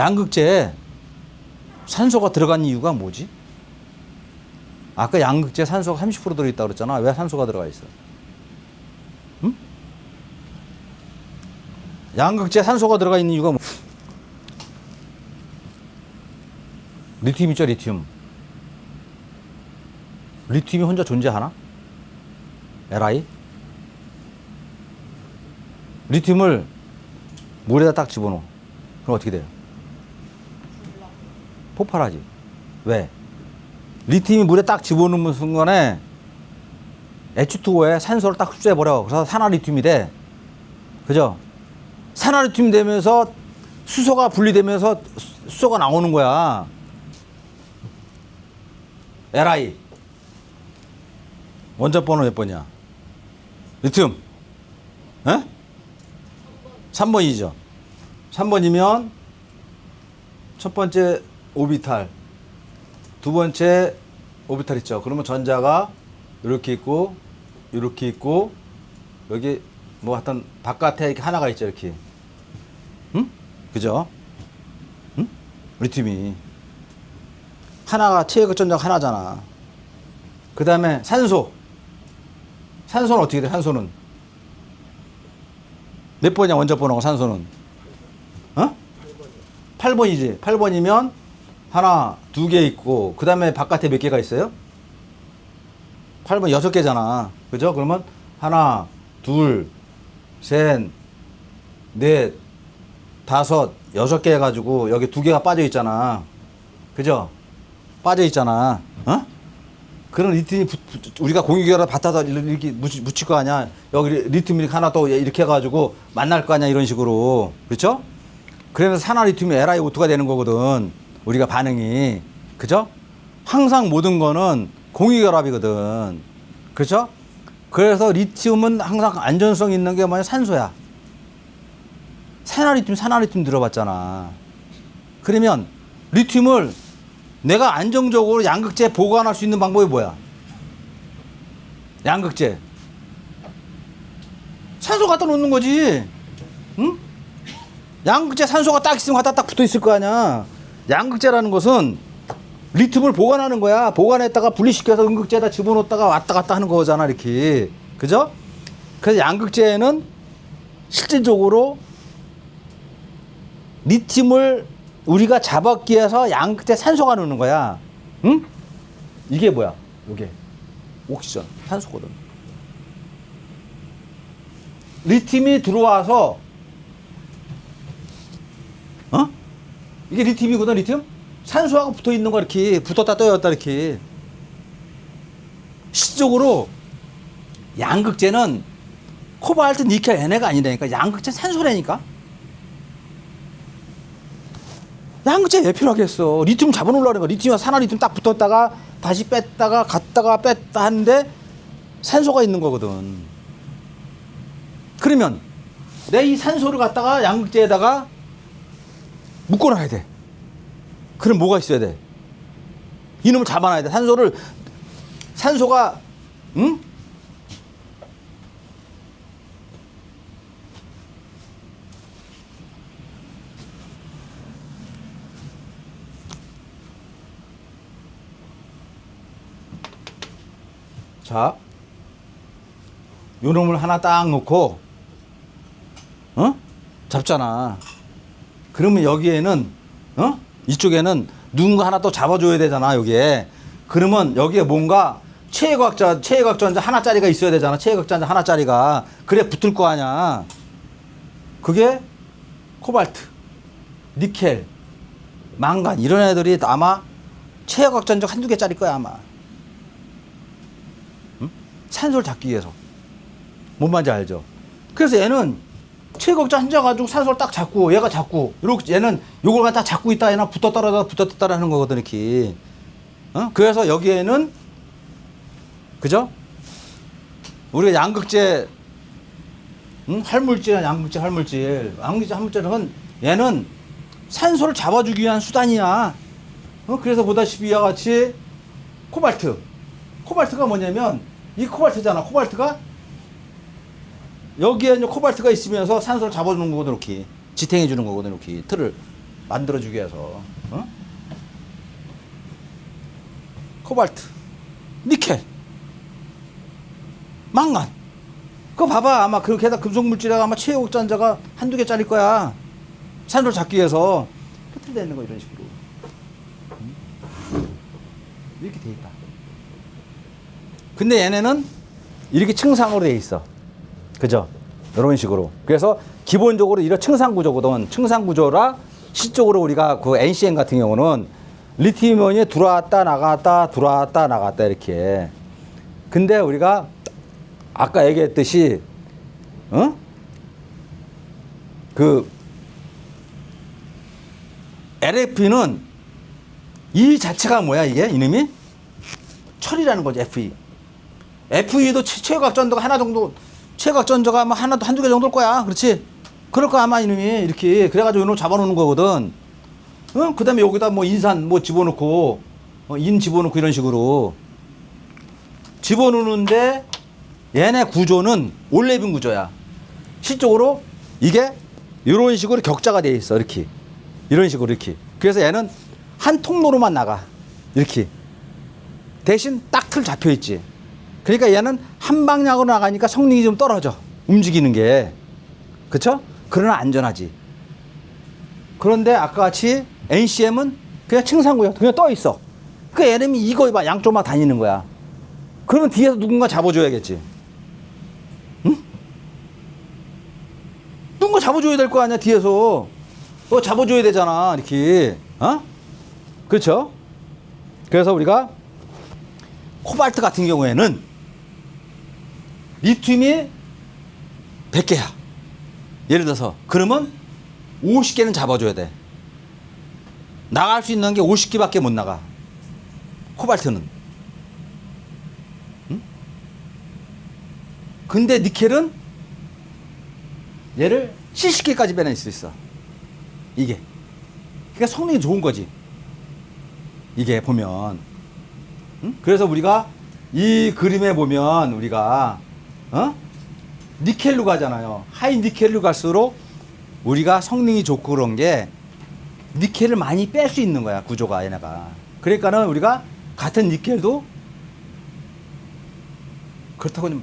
양극재에 산소가 들어간 이유가 뭐지? 아까 양극재 산소가 30% 들어있다고 그랬잖아. 왜 산소가 들어가 있어? 응? 양극재 산소가 들어가 있는 이유가 뭐? 리튬 있죠, 리튬. 리튬이 혼자 존재하나? Li? 리튬을 물에다 딱 집어넣어. 그럼 어떻게 돼요? 폭발하지. 왜? 리튬이 물에 딱 집어넣는 순간에 H2O에 산소를 딱 흡수해버려. 그래서 산화리튬이 돼. 그죠? 산화리튬 되면서 수소가 분리되면서 수소가 나오는 거야. Li. 원자 번호 몇 번이야? 리튬. 에? 3번이죠. 3번이면 첫 번째 오비탈, 두 번째 오비탈 있죠. 그러면 전자가 이렇게 있고, 이렇게 있고, 여기 뭐 하여튼 바깥에 이렇게 하나가 있죠. 이렇게. 응? 그죠? 응? 리튬이. 하나가 체외각 전자가 하나잖아. 그 다음에 산소. 산소는 어떻게 돼? 산소는 몇 번이야? 원자 번호가 산소는? 어? 8번이지. 8번이면 하나, 두 개 있고, 그 다음에 바깥에 몇 개가 있어요? 8번 6개잖아. 그죠? 그러면 하나, 둘, 셋, 넷, 다섯, 6개 해가지고 여기 두 개가 빠져 있잖아. 그죠? 빠져 있잖아. 어? 그런 리튬이 우리가 공유결합 받아서 이렇게 묻힐 거 아니야. 여기 리튬 이렇게 하나 또 이렇게 해가지고 만날 거 아니야. 이런 식으로. 그렇죠? 그러면서 산화리튬이 LiO2가 되는 거거든. 우리가 반응이. 그죠? 항상 모든 거는 공유결합이거든. 그렇죠? 그래서 리튬은 항상 안전성 있는 게 뭐냐? 산소야. 산화리튬 들어봤잖아. 그러면 리튬을 내가 안정적으로 양극재에 보관할 수 있는 방법이 뭐야? 양극재. 산소 갖다 놓는 거지. 응? 양극재 산소가 딱 있으면 갖다 딱 붙어 있을 거 아니야. 양극재라는 것은 리튬을 보관하는 거야. 보관했다가 분리시켜서 음극재에다 집어넣었다가 왔다 갔다 하는 거잖아. 이렇게. 그죠? 그래서 양극재에는 실질적으로 리튬을 우리가 잡았기 위해서 양극재 산소가 넣는 거야. 응? 이게 뭐야? 이게 옥시전, 산소거든. 리튬이 들어와서 어? 이게 리튬이거든, 리튬? 산소하고 붙어 있는 거 이렇게 붙었다 떠였다 이렇게. 실질적으로 양극재는 코발트, 니켈, NA가 아니라니까. 양극재 산소라니까. 양극재 왜 필요하겠어? 리튬 잡아놓으려는 거야. 리튬과 산화리튬 딱 붙었다가 다시 뺐다가 갔다가 뺐다 하는데 산소가 있는 거거든. 그러면 내 이 산소를 갖다가 양극재에다가 묶어놔야 돼. 그럼 뭐가 있어야 돼? 이놈을 잡아놔야 돼. 산소가 응? 자, 요 놈을 하나 딱 놓고, 어? 잡잖아. 그러면 여기에는, 어? 이쪽에는 누군가 하나 또 잡아줘야 되잖아, 여기에. 그러면 여기에 뭔가 체외각전자 하나짜리가 있어야 되잖아, 체외각전자 하나짜리가. 그래 붙을 거 아니야. 그게 코발트, 니켈, 망간, 이런 애들이 아마 체외각전자 한두 개짜리 거야, 아마. 산소를 잡기 위해서. 뭔 말인지 알죠? 그래서 얘는 체외각자 앉아가지고 산소를 딱 잡고, 얘가 잡고, 이렇게 얘는 요걸 갖다 잡고 있다, 얘는 붙어 떨어져 하는 거거든, 이렇게. 어? 그래서 여기에는, 그죠? 우리가 양극재, 활물질이야, 양극재, 활물질. 양극재, 활물질은 얘는 산소를 잡아주기 위한 수단이야. 어? 그래서 보다시피 이와 같이 코발트가 뭐냐면, 이 코발트잖아. 코발트가 여기에 이제 코발트가 있으면서 산소를 잡아주는 거거든, 이렇게. 지탱해 주는 거거든, 이렇게. 틀을. 만들어주기 위해서. 어? 코발트, 니켈, 망간. 그거 봐봐. 아마 그렇게 해다 금속물질에가 아마 최고전자가 한두 개짜릴 거야. 산소를 잡기 위해서. 끝을 내는 거 이런 식으로. 이렇게 돼 있다. 근데 얘네는 이렇게 층상으로 돼 있어. 그죠? 이런 식으로. 그래서 기본적으로 이런 층상 구조거든. 층상 구조라 실적으로 우리가 그 NCM 같은 경우는 리튬이온이 들어왔다 나갔다 들어왔다 나갔다 이렇게. 근데 우리가 아까 얘기했듯이 어? 그 LFE는 이 자체가 뭐야 이게 이름이? 철이라는 거지 FE. FE도 최고각 전도가 하나 정도 최고각 전도가 아마 하나도 한두 개 정도일 거야. 그렇지? 그럴 거 아마 이놈이 이렇게 그래가지고 이놈 잡아놓는 거거든. 어? 그 다음에 여기다 뭐 인산 뭐 집어넣고 인 집어넣고 이런 식으로 집어넣는데 얘네 구조는 올레빈 구조야. 실적으로 이게 이런 식으로 격자가 돼 있어. 이렇게 이런 식으로 이렇게. 그래서 얘는 한 통로로만 나가. 이렇게 대신 딱 틀 잡혀 있지. 그러니까 얘는 한 방향으로 나가니까 성능이 좀 떨어져. 움직이는 게. 그쵸? 그러나 안전하지. 그런데 아까 같이 NCM은 그냥 층상구야. 그냥 떠 있어. 그 LM이 이거 봐. 양쪽만 다니는 거야. 그러면 뒤에서 누군가 잡아줘야겠지. 응? 누군가 잡아줘야 될 거 아니야, 뒤에서. 잡아줘야 되잖아, 이렇게. 어? 그렇죠? 그래서 우리가 코발트 같은 경우에는 리튬이 100개야. 예를 들어서. 그러면 50개는 잡아줘야 돼. 나갈 수 있는 게 50개밖에 못 나가. 코발트는. 응? 근데 니켈은 얘를 70개까지 빼낼 수 있어. 이게. 그러니까 성능이 좋은 거지. 이게 보면. 응? 그래서 우리가 이 그림에 보면 우리가 니켈로 가잖아요. 하이 니켈로 갈수록 우리가 성능이 좋고 그런 게 니켈을 많이 뺄 수 있는 거야. 구조가 얘네가. 그러니까는 우리가 같은 니켈도 그렇다고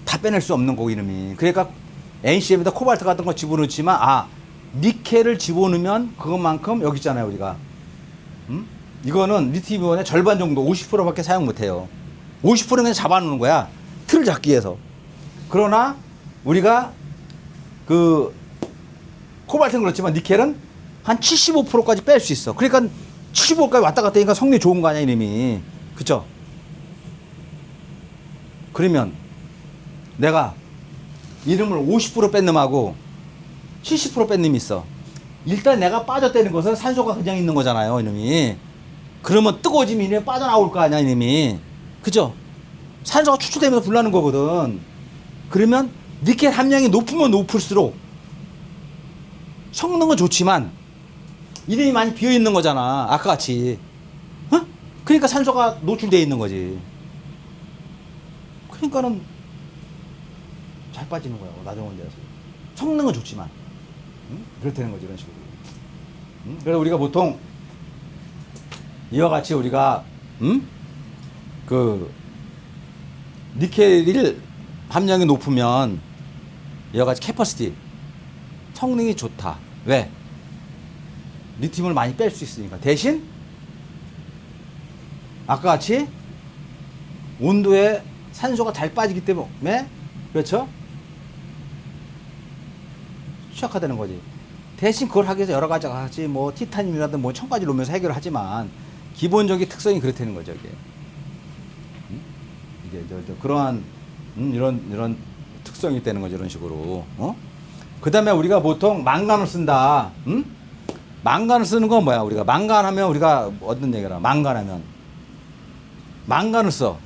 다 빼낼 수 없는 거고 이름이. 그러니까 NCM에다 코발트 같은 거 집어넣지만 니켈을 집어넣으면 그것만큼 여기 있잖아요 우리가. 이거는 리튬이온의 절반 정도 50%밖에 사용 못해요. 50%는 그냥 잡아놓는 거야. 틀을 잡기 위해서. 그러나 우리가 그 코발트는 그렇지만 니켈은 한 75%까지 뺄 수 있어. 그러니까 75%까지 왔다 갔다 하니까 성능이 좋은 거 아니야 이름이. 그쵸? 그러면 내가 이름을 50% 뺀 놈하고 70% 뺀 놈이 있어. 일단 내가 빠졌다는 것은 산소가 그냥 있는 거잖아요 이놈이. 그러면 뜨거워지면 이놈이 빠져나올 거 아니야 이놈이. 그죠? 산소가 추출되면서 불나는 거거든. 그러면 니켈 함량이 높으면 높을수록 성능은 좋지만 이름이 많이 비어있는 거잖아. 아까 같이. 어? 그러니까 산소가 노출되어 있는 거지. 그러니까는 잘 빠지는 거야. 나중에 데서. 성능은 좋지만. 응? 그렇다는 거지. 이런 식으로. 응? 그래서 우리가 보통 이와 같이 우리가 그 니켈 함량이 높으면 이와 같이 캐퍼시티 성능이 좋다. 왜? 리튬을 많이 뺄 수 있으니까. 대신 아까 같이 온도에 산소가 잘 빠지기 때문에 그렇죠? 취약화되는 거지. 대신 그걸 하기 위해서 여러 가지 뭐 티타늄이라든 뭐 1000가지 놓으면서 해결을 하지만 기본적인 특성이 그렇다는 거죠. 이게 그러한 이런 특성이 있다는 거죠. 이런 식으로. 그 다음에 우리가 보통 망간을 쓴다. 망간을 쓰는 건 뭐야? 우리가 망간하면 우리가 어떤 얘기를 하나? 망간하면 망간을 써.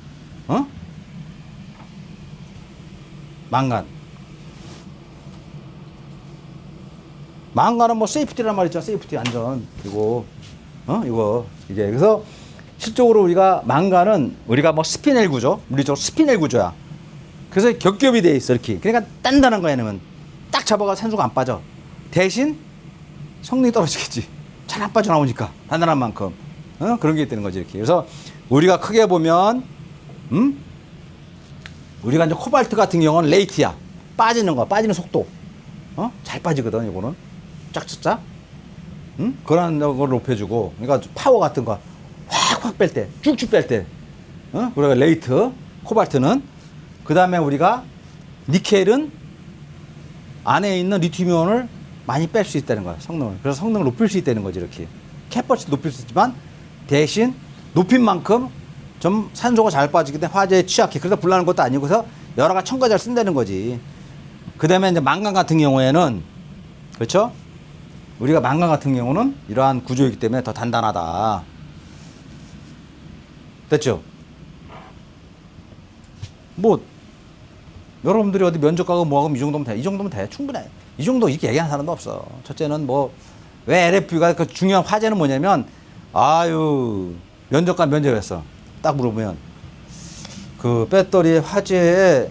망간은 뭐 세이프티란 말 있잖아. 세이프티 안전. 이거 이게 그래서 실적으로 우리가 망간은 우리가 뭐 스피넬 구조, 물리적으로 스피넬 구조야. 그래서 겹겹이 돼 있어 이렇게. 그러니까 단단한 거야. 얘는 딱 잡아가 산소가 안 빠져. 대신 성능이 떨어지겠지. 잘 안 빠져나오니까 단단한 만큼. 그런 게 있다는 거지 이렇게. 그래서 우리가 크게 보면 우리가 이제 코발트 같은 경우는 레이트야. 빠지는 거, 빠지는 속도. 잘 빠지거든 이거는. 쫙쫙쫙. 그런 걸 높여주고. 그러니까 파워 같은 거 확확 뺄 때, 쭉쭉 뺄 때. 우리가 레이트, 코발트는. 그 다음에 우리가 니켈은 안에 있는 리튬이온을 많이 뺄 수 있다는 거야, 성능을. 그래서 성능을 높일 수 있다는 거지, 이렇게. 캐퍼시티 높일 수 있지만, 대신 높인 만큼 좀 산소가 잘 빠지기 때문에 화재에 취약해. 그래서 불나는 것도 아니고서 여러 가지 첨가제를 쓴다는 거지. 그 다음에 이제 망간 같은 경우에는, 그렇죠? 우리가 망간 같은 경우는 이러한 구조이기 때문에 더 단단하다. 됐죠? 뭐, 여러분들이 어디 면접 가고 뭐하고 이 정도면 돼. 이 정도면 돼. 충분해. 이 정도 이렇게 얘기하는 사람도 없어. 첫째는 뭐, 왜 LFP가 그 중요한 화제는 뭐냐면, 아유, 면접관 면접했어. 딱 물어보면, 그 배터리 화재의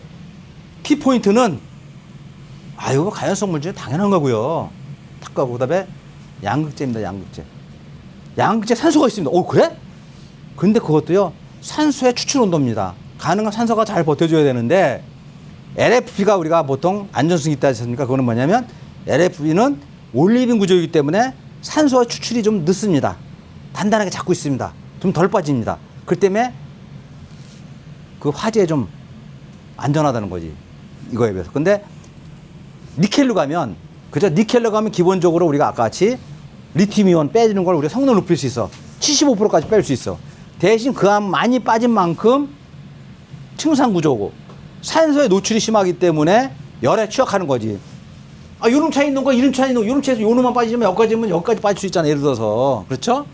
키포인트는, 아유, 가연성 물질 당연한 거고요. 딱 가고, 그 다음에 양극재입니다, 양극재. 양극재 산소가 있습니다. 오, 그래? 근데 그것도요, 산소의 추출 온도입니다. 가능한 산소가 잘 버텨줘야 되는데, LFP가 우리가 보통 안전성이 있다 했으니까 그거는 뭐냐면 LFP는 올리빈 구조이기 때문에 산소의 추출이 좀 늦습니다. 단단하게 잡고 있습니다. 좀 덜 빠집니다. 그 때문에 그 화재에 좀 안전하다는 거지. 이거에 비해서. 근데 니켈로 가면, 그죠? 니켈로 가면 기본적으로 우리가 아까 같이 리튬이온 빼지는 걸 우리가 성능을 높일 수 있어. 75%까지 뺄 수 있어. 대신 그 안 많이 빠진 만큼 층산 구조고 산소에 노출이 심하기 때문에 열에 취약하는 거지. 아, 요놈차 있는 거, 이런 차 있는 거, 요놈 차에서 요놈만 빠지면 여기까지면 여기까지 빠질 수 있잖아. 예를 들어서. 그렇죠?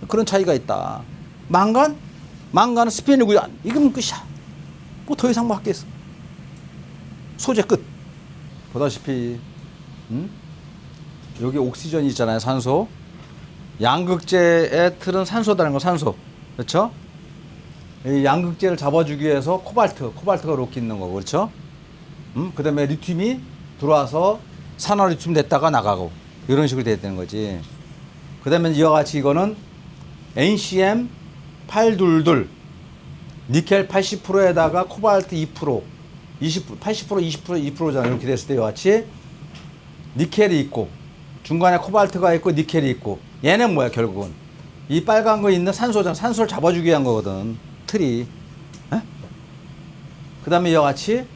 그런 차이가 있다. 망간? 망간은 스피인이고, 이거면 끝이야. 뭐 더 이상 뭐 할겠어. 소재 끝. 보다시피, 여기 오크시전이 있잖아요. 산소. 양극재의 틀은 산소다는 거, 산소. 그렇죠? 이 양극재를 잡아주기 위해서 코발트가 이렇게 있는 거고, 그렇죠? 그 다음에 리튬이 들어와서 산화리튬 됐다가 나가고, 이런 식으로 돼야 되는 거지. 그 다음에 이와 같이 이거는 NCM 822, 니켈 80%에다가 코발트 2%, 20%, 80%, 20%, 2%잖아. 이렇게 됐을 때 이와 같이 니켈이 있고, 중간에 코발트가 있고, 니켈이 있고, 얘는 뭐야, 결국은? 이 빨간 거 있는 산소잖아. 산소를 잡아주기 위한 거거든. 틀이. 그 다음에 이와 같이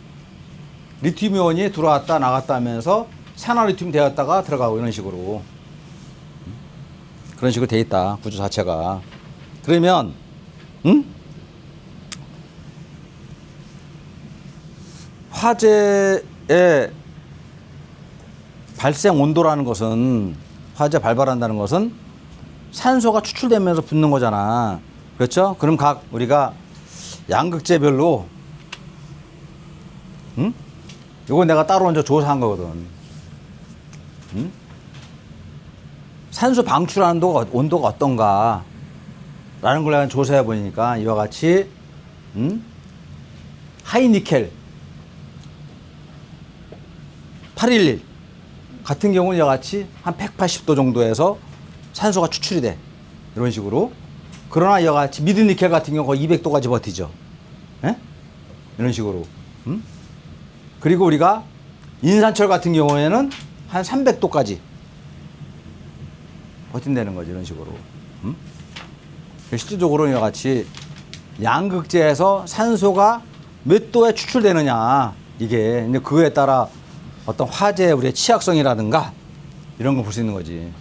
리튬이온이 들어왔다 나갔다 하면서 산화리튬 되었다가 들어가고 이런 식으로. 그런 식으로 돼 있다. 구조 자체가. 그러면 화재의 발생 온도라는 것은, 화재 발발한다는 것은 산소가 추출되면서 붙는 거잖아. 그렇죠? 그럼 각 우리가 양극재별로, 이거 내가 따로 먼저 조사한 거거든. 산소 방출하는 온도가 어떤가 라는 걸 내가 조사해 보니까 이와 같이 하이니켈 811 같은 경우는 이와 같이 한 180도 정도에서 산소가 추출이 돼. 이런 식으로. 그러나 이와 같이 미드니켈 같은 경우 거의 200도까지 버티죠. 에? 이런 식으로. 그리고 우리가 인산철 같은 경우에는 한 300도까지 버틴다는 거지. 이런 식으로. 실질적으로 이와 같이 양극재에서 산소가 몇 도에 추출되느냐, 이게 이제 그거에 따라 어떤 화재의 우리의 취약성이라든가 이런 걸 볼 수 있는 거지.